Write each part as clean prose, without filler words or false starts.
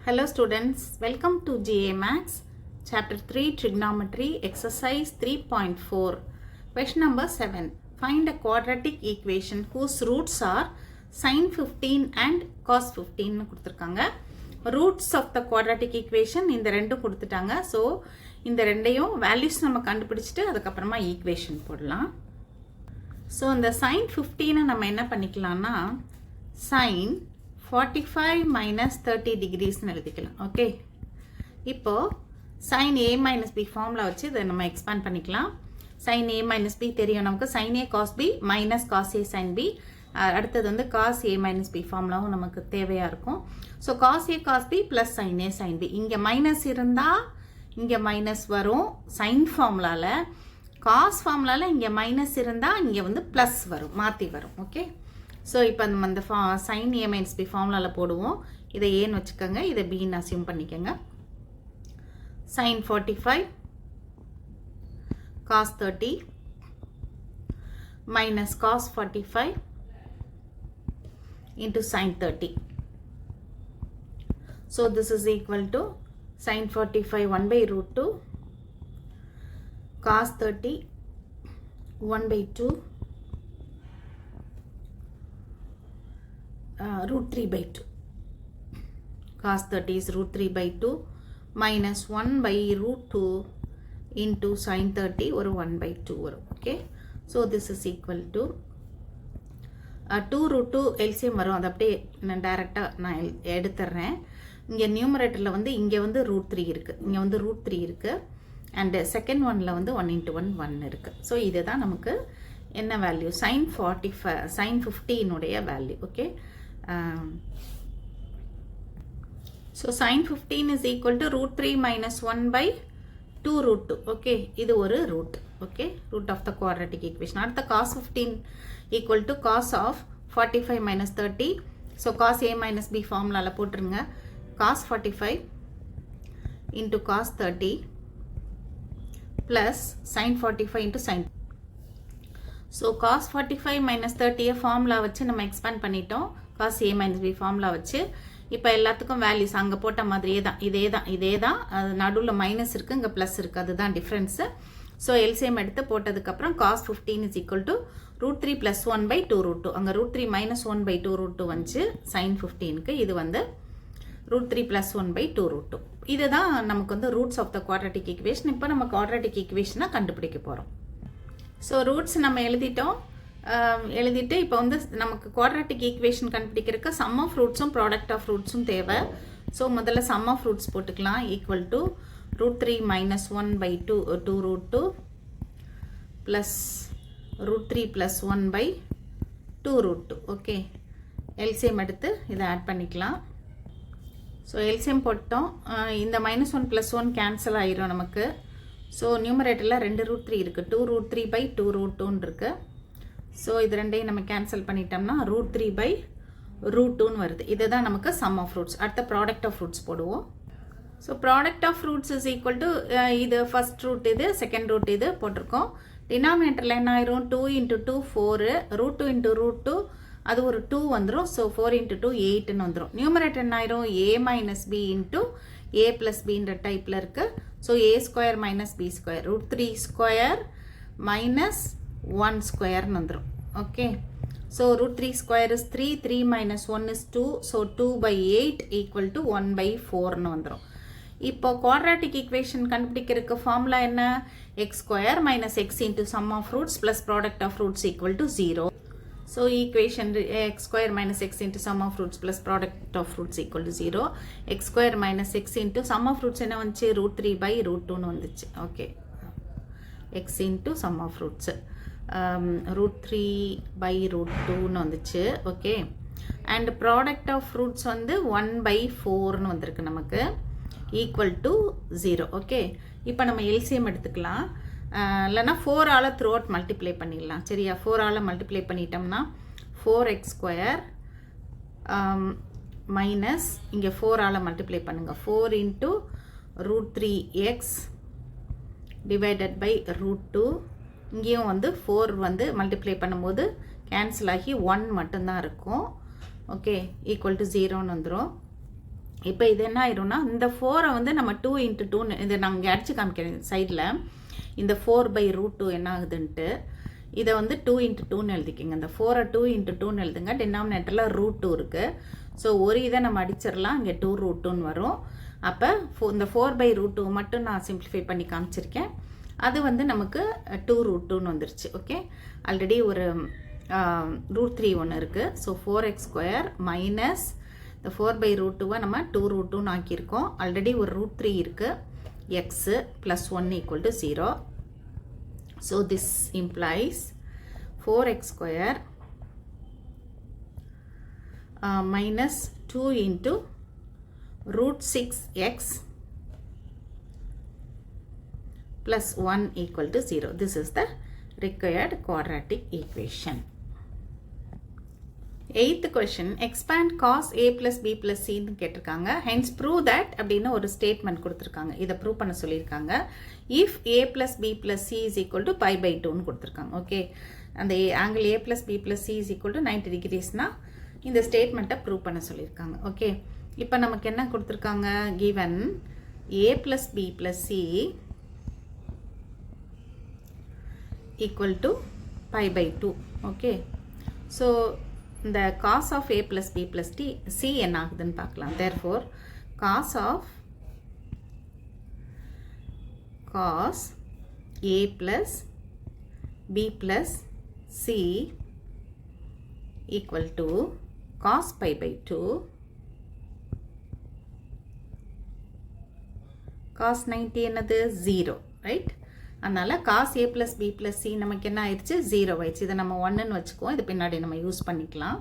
Hello students, welcome to GA Max, Chapter 3 Trigonometry, Exercise 3.4. Question number 7. Find a quadratic equation whose roots are sin 15 and cos 15. கொடுத்திருக்காங்க. Roots of the quadratic equation இந்த ரெண்டும் கொடுத்துட்டாங்க. So, இந்த ரெண்டையும் values நம்ம கண்டுபிடிச்சிட்டு அதுக்கப்புறமா equation போடலாம். So, இந்த sin 15 நம்ம என்ன பண்ணிக்கலாம்னா sin 45 minus 30 degrees எழுதிக்கலாம். ஓகே, இப்போ sin a minus b formula வச்சு இதை நம்ம எக்ஸ்பேண்ட் பண்ணிக்கலாம். sin a minus b தெரியும் நமக்கு, sin a cos b minus cos a sin b. அடுத்தது வந்து cos a minus b ஃபார்முலாவும் நமக்கு தேவையாக இருக்கும். So cos a cos b plus sin a sin b. இங்கே மைனஸ் இருந்தால் இங்கே மைனஸ் வரும் sin ஃபார்முலாவில், cos ஃபார்முலாவில் இங்கே மைனஸ் இருந்தால் இங்கே வந்து ப்ளஸ் வரும், மாற்றி வரும். ஓகே, ஸோ இப்போ நம்ம அந்த sin a minus b ஃபார்முலாவில் போடுவோம். இதை ஏன்னு வச்சுக்கோங்க, இதை பின்னு அசியூம் பண்ணிக்கோங்க. sin 45 cos 30 minus cos 45 into sin 30. So this is equal to sin 45 1 by root 2 cos 30 1 by 2 root 3 by 2. Cos 30 is root 3 by 2 minus 1 by root 2 into sin 30 or 1 by 2 வரும். Okay, so this is equal to 2 root 2 LCM வரும். அது அப்படியே நான் டைரெக்டாக நான் எடுத்துடுறேன். இங்கே நியூமரேட்டரில் வந்து இங்கே வந்து ரூட் 3 இருக்குது, இங்கே வந்து ரூட் 3 இருக்குது, அண்டு செகண்ட் ஒனில் வந்து 1 into 1 1 இருக்குது. ஸோ இதுதான் நமக்கு என்ன value, sin 45 sin 15 value. Okay, so sin 15 is equal to root 3 minus 1 by 2 root 2. okay, இது ஒரு root. okay, root of the quadratic equation. அடுத்த cos 15 equal to cos of 45 minus 30. so cos a minus b formula போட்டுருங்க. cos 45 into cos 30 plus sin 45 into sin. so cos 45 minus 30 formula வச்சு நம்ம expand பண்ணிட்டோம். cos a minus b formula வச்சு இப்போ எல்லாத்துக்கும் values அங்கே போட்ட மாதிரியே தான், இதே தான். அது நடுவில் மைனஸ் இருக்குது, இங்கே ப்ளஸ் இருக்குது, அதுதான் டிஃப்ரென்ஸு. ஸோ எல்சிஎம் எடுத்து போட்டதுக்கப்புறம் cos 15 is equal to root 3 plus 1 by 2 root 2. அங்கே root 3 minus 1 by 2 root 2 வந்துச்சு sin 15க்கு. இது வந்து root 3 plus 1 by 2 root 2. இதுதான் நமக்கு வந்து roots of the quadratic equation. இப்போ நம்ம குவாட்ராட்டிக் ஈக்குவேஷனை கண்டுபிடிக்க போகிறோம். ஸோ ரூட்ஸ் நம்ம எழுதிட்டு இப்போ வந்து நமக்கு குவாட்ராட்டிக் ஈக்குவேஷன் கண்டுபிடிக்கிறதுக்கு சம் ஆஃப் ரூட்ஸும் ப்ராடக்ட் ஆஃப் ரூட்ஸும் தேவை. ஸோ முதல்ல சம் ஆஃப் ரூட்ஸ் போட்டுக்கலாம். Equal to root 3 minus 1 by 2 root 2 plus root 3 plus 1 by 2 root 2. Okay, LCM எடுத்து இதை ஆட் பண்ணிக்கலாம். ஸோ எல்சிஎம் போட்டோம். இந்த மைனஸ் 1 ப்ளஸ் 1 கேன்சல் ஆயிரும் நமக்கு. ஸோ நியூமரேட்டரில் 2 root 3 இருக்குது, 2 root 3 by 2 root 2 இருக்குது. ஸோ இது ரெண்டையும் நம்ம கேன்சல் பண்ணிட்டோம்னா root 3 by root 2 வருது. இதுதான் நமக்கு சம் ஆஃப் ரூட்ஸ். அடுத்த ப்ராடக்ட் ஆஃப் ரூட்ஸ் போடுவோம். So product of roots is equal to இது ஃபர்ஸ்ட் ரூட், இது செகண்ட் ரூட், இது போட்டிருக்கோம். டினாமினேட்டரில் என்ன ஆயிரும், 2 into 2 4, root 2 into root 2 அது ஒரு 2 வந்துடும். ஸோ 4 into 2 8ன்னு வந்துடும். நியூமரேட்டர் என்ன ஆயிரும், a minus b into a plus bன்ற டைப்பில் இருக்குது. So a square minus b square root 3 square minus 1 ஸ்கொயர்னு வந்துடும். Okay, so root 3 square is 3, 3 minus 1 is 2, ஸோ 2 by 8 equal to 1 by 4ன்னு வந்துடும். இப்போ குவாட்ராட்டிக் ஈக்குவேஷன் கண்டுபிடிக்கிறதுக்கு ஃபார்முலா என்ன, X square minus X into sum of roots plus product of roots equal to 0. So equation X square minus X into sum of roots plus product of roots equal to 0. X square minus X into sum of roots என்ன வந்துச்சு, root 3 by root 2ன்னு வந்துச்சு. Okay, X into sum of roots root 3 by root 2ன்னு வந்துச்சு. Okay, and product of roots வந்து 1 by 4ன்னு வந்திருக்கு நமக்கு, equal to 0. Okay, இப்போ நம்ம எல்சிஎம் எடுத்துக்கலாம். இல்லைனா 4ஆல் த்ரூ அவுட் மல்டிப்ளை பண்ணிடலாம். சரியா, 4ஆல் மல்டிப்ளை பண்ணிட்டோம்னா 4x ஸ்கொயர் மைனஸ் இங்கே 4ஆல் மல்டிப்ளை பண்ணுங்கள், 4 into root 3x divided by root 2. இங்கேயும் வந்து 4 வந்து மல்டிப்ளை பண்ணும்போது கேன்சல் ஆகி 1 மட்டும்தான் இருக்கும். ஓகே, ஈக்குவல் டு 0ன்னு வந்துடும். இப்போ இது என்ன ஆயிரும்னா இந்த 4 வந்து நம்ம 2 into 2 இதை நான் இங்கே அடிச்சு காமிக்கிறேன் சைடில். இந்த 4/√2 என்ன ஆகுதுன்ட்டு இதை வந்து 2 into 2ன்னு எழுதிக்கிங்க. இந்த 4 2 into 2ன்னு எழுதுங்க. டினாமினேட்டரில் √2 இருக்குது. ஸோ ஒரு இதை நம்ம அடிச்சிடலாம், இங்கே 2√2ன்னு வரும். அப்போ இந்த 4/√2 மட்டும் நான் சிம்பிளிஃபை பண்ணி காமிச்சிருக்கேன். அது வந்து நமக்கு 2√2ன்னு வந்துருச்சு. ஓகே, ஆல்ரெடி ஒரு √3 ஒன்று இருக்குது. ஸோ 4x² மைனஸ் இந்த 4/√2 நம்ம 2√2ன்னு ஆக்கியிருக்கோம். ஆல்ரெடி ஒரு √3 இருக்குது. x plus 1 equal to 0. So this implies 4x² minus 2 into √6x plus 1 equal to 0. This is the required quadratic equation. 8th question, expand cos a plus b plus c ன்னு கேட்டிருக்காங்க. hence prove that அப்படின்னு ஒரு statement கொடுத்துருக்காங்க. இதை prove பண்ண சொல்லியிருக்காங்க. if a plus b plus c is equal to pi/2ன்னு கொடுத்துருக்காங்க. Okay, அந்த angle a plus b plus c is equal to 90 degreesனா இந்த ஸ்டேட்மெண்ட்டை ப்ரூவ் பண்ண சொல்லியிருக்காங்க. ஓகே, இப்போ நமக்கு என்ன கொடுத்துருக்காங்க? given a plus b plus c equal to pi/2. Okay, so இந்த cos of a plus b plus c என்ன ஆகுதுன்னு பார்க்கலாம். therefore cos a plus b plus c equal to cos pi/2 cos 90 என்னது 0, right? அதனால் cos a plus b plus c நமக்கு என்ன ஆயிடுச்சு? 0 ஆயிடுச்சு. இதை நம்ம 1ன்னு வச்சுக்குவோம். இது பின்னாடி நம்ம யூஸ் பண்ணிக்கலாம்.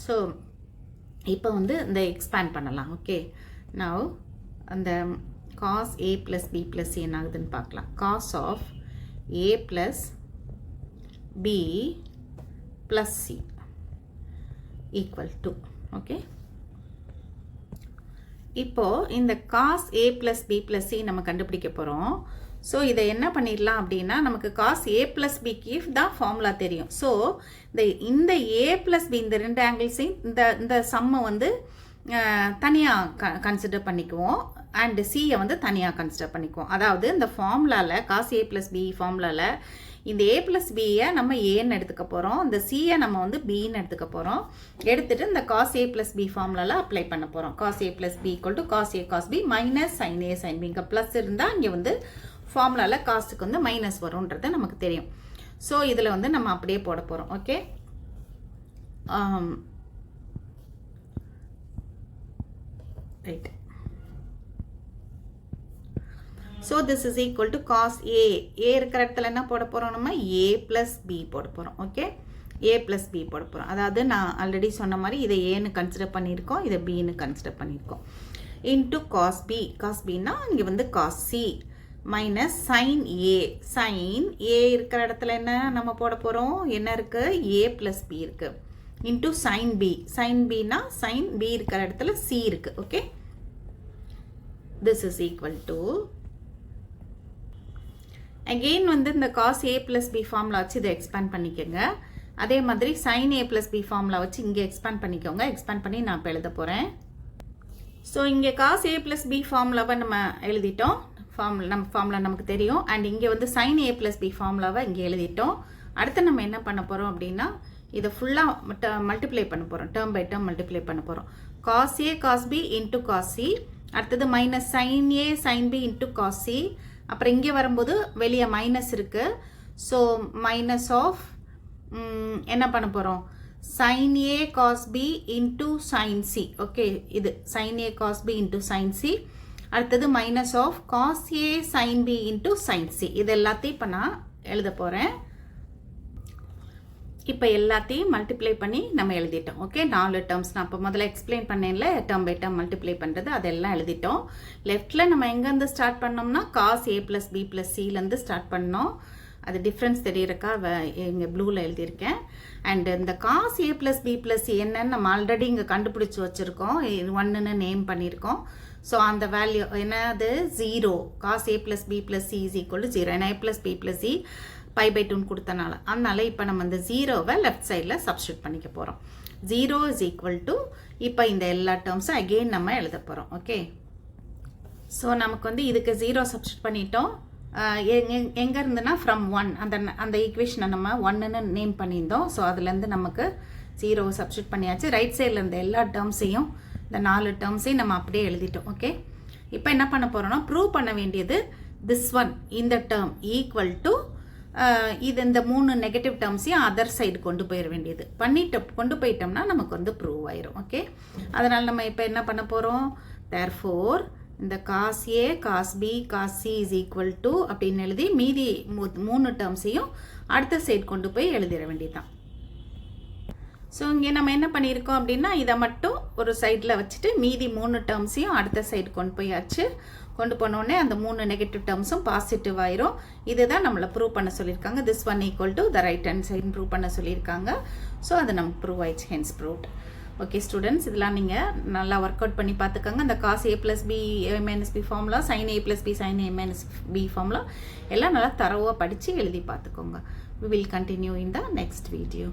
ஸோ இப்போ வந்து இந்த எக்ஸ்பேண்ட் பண்ணலாம். ஓகே, நவ் அந்த cos a plus b plus c என்ன ஆகுதுன்னு பார்க்கலாம். cos of a plus b plus c equal to, okay, இப்போ இந்த cos a plus b plus c நம்ம கண்டுபிடிக்க போகிறோம். ஸோ இதை என்ன பண்ணிடலாம் அப்படின்னா, நமக்கு cos a plus bக்கு தான் ஃபார்முலா தெரியும். ஸோ இந்த a plus b இந்த ரெண்டு ஆங்கிள்ஸையும் இந்த சம்மை வந்து தனியாக கன்சிடர் பண்ணிக்குவோம். அண்ட் சியை வந்து தனியாக கன்சிடர் பண்ணிக்குவோம். அதாவது இந்த ஃபார்முலாவில் cos a plus b ஃபார்முலாவில் இந்த a plus bயை நம்ம ஏன்னு எடுத்துக்க போகிறோம். இந்த சியை நம்ம வந்து பின்னு எடுத்துக்க போகிறோம். எடுத்துகிட்டு இந்த cos a plus b ஃபார்முலாவில் அப்ளை பண்ண போகிறோம். cos a plus b equal to cos a cos b minus sin a sin b. இங்கே ப்ளஸ் இருந்தால் இங்கே வந்து ஃபார்முலாவில் காஸ்ட்டுக்கு வந்து மைனஸ் வரும்ன்றது நமக்கு தெரியும். ஸோ இதில் வந்து நம்ம அப்படியே போட போகிறோம். Okay, right. So this is equal to cos A இருக்கிற இடத்துல என்ன போட போகிறோம்? நம்ம a ப்ளஸ் பி போட போகிறோம். ஓகே, a ப்ளஸ் பி போட போகிறோம். அதாவது நான் ஆல்ரெடி சொன்ன மாதிரி இதை ஏன்னு கன்சிடர் பண்ணியிருக்கோம், இதை பின்னு கன்சிடர் பண்ணியிருக்கோம். இன்ட்டு காஸ் பி, காஸ் பின்னா இங்கே வந்து காஸ் சி மைனஸ் சைன் ஏ. சைன் ஏ இருக்கிற இடத்துல என்ன நம்ம போட போகிறோம்? என்ன இருக்குது? a ப்ளஸ் பி இருக்குது. இன்ட்டு சைன் பி, சைன் பின்னா சைன் பி இருக்கிற இடத்துல சி இருக்குது. Okay, this is equal to again வந்து இந்த cos a plus b formula வச்சு இதை எக்ஸ்பேண்ட் பண்ணிக்கோங்க. அதே மாதிரி sin a plus b formula வச்சு இங்கே எக்ஸ்பேண்ட் பண்ணிக்கோங்க. எக்ஸ்பேண்ட் பண்ணி நான் இப்போ எழுத போகிறேன். ஸோ இங்கே cos a plus b ஃபார்முலாவை நம்ம எழுதிட்டோம். நம்ம ஃபார்முலா நமக்கு தெரியும். அண்ட் இங்கே வந்து sin a plus b ஃபார்முலாவை இங்கே எழுதிட்டோம். அடுத்து நம்ம என்ன பண்ண போகிறோம் அப்படின்னா, இதை ஃபுல்லாக மல்டிப்ளை பண்ண போகிறோம். டேர்ம் பை டேர்ம் மல்டிப்ளை பண்ண போகிறோம். cos a cos b into cos c, அடுத்தது minus sin a sin b into cos c. அப்புறம் இங்கே வரும்போது வெளியே மைனஸ் இருக்குது. ஸோ மைனஸ் ஆஃப் என்ன பண்ண போகிறோம்? sin a cos b into sin c. Okay, இது sin a cos b into sin c. அடுத்தது minus of cos a sin b into sin c. இது எல்லாத்தையும் இப்போ நான் எழுத போகிறேன். இப்போ எல்லாத்தையும் மல்டிப்ளை பண்ணி நம்ம எழுதிட்டோம். ஓகே, 4 டேர்ம்ஸ் நான் இப்போ முதல்ல எக்ஸ்பிளைன் பண்ணேன்ல, டேர்ம் பை டேர்ம் மல்டிப்ளை பண்ணுறது, அதெல்லாம் எழுதிட்டோம். லெஃப்டில் நம்ம எங்கேருந்து ஸ்டார்ட் பண்ணோம்னா cos a plus b plus cலேருந்து ஸ்டார்ட் பண்ணோம். அது டிஃப்ரென்ஸ் தெரியறக்கா இங்கே ப்ளூவில் எழுதியிருக்கேன். அண்ட் இந்த cos a plus b plus c என்னன்னு நம்ம ஆல்ரெடி இங்கே கண்டுபிடிச்சி வச்சுருக்கோம். 1ன்னு நேம் பண்ணியிருக்கோம். ஸோ அந்த வேல்யூ என்னது? 0. cos a plus b plus c is equal to 0. ஏன்னா a plus b plus c pi/2 கொடுத்தனால, அதனால இப்போ நம்ம இந்த 0வை லெஃப்ட் சைடில் சப்ஸ்டியூட் பண்ணிக்க போகிறோம். 0 is equal to இப்போ இந்த எல்லா டேர்ம்ஸும் அகெயின் நம்ம எழுத போகிறோம். ஓகே, ஸோ நமக்கு வந்து இதுக்கு 0 சப்ஸ்டிட் பண்ணிட்டோம். எங்கே இருந்துன்னா ஃப்ரம் 1 அந்த ஈக்குவேஷனை நம்ம 1ன்னு நேம் பண்ணியிருந்தோம். ஸோ அதுலேருந்து நமக்கு 0 சப்ஸ்டிட் பண்ணியாச்சு. ரைட் சைடில் இருந்த எல்லா டேர்ம்ஸையும் இந்த 4 டேர்ம்ஸையும் நம்ம அப்படியே எழுதிட்டோம். ஓகே, இப்போ என்ன பண்ண போகிறோம்னா ப்ரூவ் பண்ண வேண்டியது திஸ் ஒன் இந்த டேர்ம் ஈக்குவல் டு இது இந்த 3 நெகட்டிவ் டேர்ம்ஸையும் அதர் சைடு கொண்டு போயிட வேண்டியது. கொண்டு போயிட்டோம்னா நமக்கு வந்து ப்ரூவ் ஆயிரும். ஓகே, அதனால் நம்ம இப்போ என்ன பண்ண போகிறோம், therefore இந்த cos A cos B cos C is equal to அப்படின்னு எழுதி மீதி 3 டேர்ம்ஸையும் அடுத்த சைடு கொண்டு போய் எழுதிட வேண்டியதுதான். ஸோ இங்கே நம்ம என்ன பண்ணியிருக்கோம் அப்படின்னா இதை மட்டும் ஒரு சைடில் வச்சுட்டு மீதி 3 டேர்ம்ஸையும் அடுத்த சைடு கொண்டு போனோடனே அந்த 3 நெகட்டிவ் டேர்ம்ஸும் பாசிட்டிவ் ஆயிரும். இதுதான் நம்மளை ப்ரூவ் பண்ண சொல்லியிருக்காங்க. This one equal to the right hand side prove பண்ண சொல்லியிருக்காங்க. ஸோ அது நமக்கு ப்ரூவ் ஆயிடுச்சு, ஹென்ஸ் ப்ரூவ்ட். ஓகே ஸ்டூடெண்ட்ஸ், இதெல்லாம் நீங்கள் நல்லா ஒர்க் அவுட் பண்ணி பார்த்துக்கோங்க. இந்த cos A plus B minus B formula, sin A plus B sin A minus B formula எல்லாம் நல்லா தரவாக படித்து எழுதி பார்த்துக்கோங்க. We will continue in the next video.